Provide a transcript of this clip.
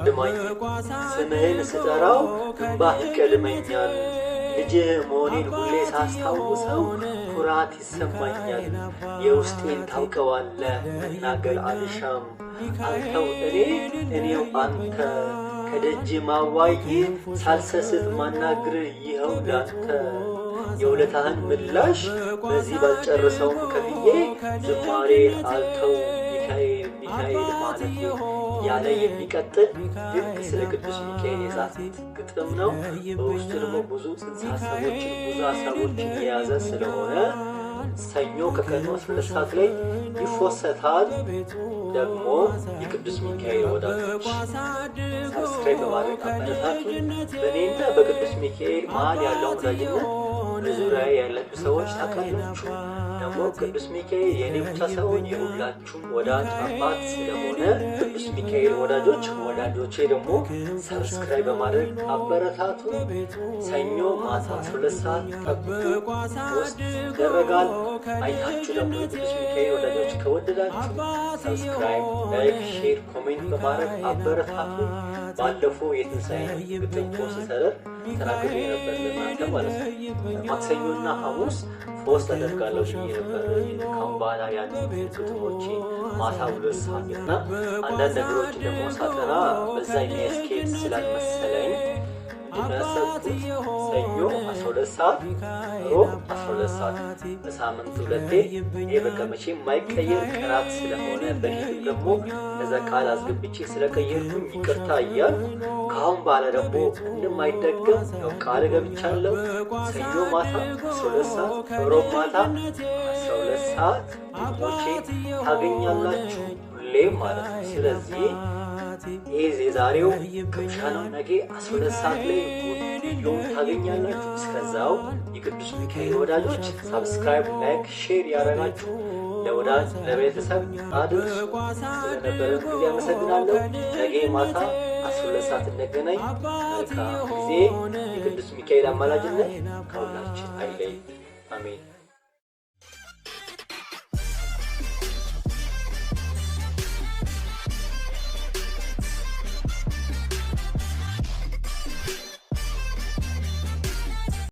ድማኝ ስምህን ስጠራው እንባህ ይቀድመኛል። ልጅህ መሆኔን ሁሌ ሳስታውሰው ኩራት ይሰማኛል። የውስጤን ታውቀዋለህ መናገር አልሻም። አንተው እኔው አንተ ከደጅ ማዋዬ ሳልሰስት ማናግርህ ይኸው ላንተ። የውለታህን ምላሽ በዚህ ባልጨርሰውም ከፍዬ ዝማሬ አልተው ሚካኤል ማለት ያለ የሚቀጥል ድንቅ ስለ ቅዱስ ሚካኤል የጻፉት ግጥም ነው። በውስጡ ደግሞ ብዙ ጽንሰ ሀሳቦችን የያዘ ስለሆነ ሰኞ ከቀኑ 12 ሰዓት ላይ ይፎሰታል። ደግሞ የቅዱስ ሚካኤል ወዳጆች ሰብስክራይብ በማድረግ አበረታቱን። በእኔና በቅዱስ ሚካኤል መሀል ያለው ወዳጅነት በዙሪያ ያላችሁ ሰዎች ታውቃላችሁ። ደግሞ ቅዱስ ሚካኤል የኔ ብቻ ሳይሆን የሁላችሁም ወዳጅ አባት ስለሆነ ቅዱስ ሚካኤል ወዳጆቼ ደግሞ ሰብስክራይብ በማድረግ አበረታቱ። ሰኞ ማታ 12 ሰዓት ጠብቁ፣ ውስጥ ይደረጋል። አይታችሁ ደግሞ የቅዱስ ሚካኤል ወዳጆች ከወደዳችሁ ሰብስክራይብ፣ ላይክ፣ ሼር፣ ኮሜንት በማድረግ አበረታቱ። ባለፈው የትንሣኤ ግጥም ፖስተር ተናግሬ ነበር ለእናንተ ማለት ነው። ማክሰኞና ሐሙስ ፖስት አደርጋለሁ ብዬ ነበር። ካሁን በኋላ ያሉ ግጥሞቼ ማታ 2 ሰዓት እና አንዳንድ ነገሮችን ደግሞ ሳጠና በዛ የሚያስኬድ ስላልመሰለኝ እንደሰጡት ሰኞ 12 ሰዓት፣ ሮብ 12 ሰዓት በሳምንት 2 ይሄ በቃ መቼም የማይቀየር ቅራት ስለሆነ በፊትም ደግሞ ከዛ ቃል አስገብቼ ስለቀየርኩኝ ይቅርታ እያልኩ ከአሁን በኋላ ደግሞ እንደማይደገም ያው ቃል ገብቻለሁ። ሰኞ ማታ 12 ሰዓት፣ ሮብ ማታ 12 ሰዓት ግጥሞቼ ታገኛላችሁ ሁሌም ማለት ነው። ስለዚህ ይህ የዛሬው ቅምሻ ነው። ነገ 12 ሰዓት ላይ ቪዲዮውን ታገኛላችሁ። እስከዛው የቅዱስ ሚካኤል ወዳጆች ሰብስክራይብ፣ ላይክ፣ ሼር ያደረጋችሁ ለወዳጅ ለቤተሰብ አድርሱ። ስለነበረን ጊዜ አመሰግናለሁ። ነገ ማታ 12 ሰዓት እንገናኝ። መልካም ጊዜ። የቅዱስ ሚካኤል አማላጅነት ከሁላችን አይለይ። አሜን።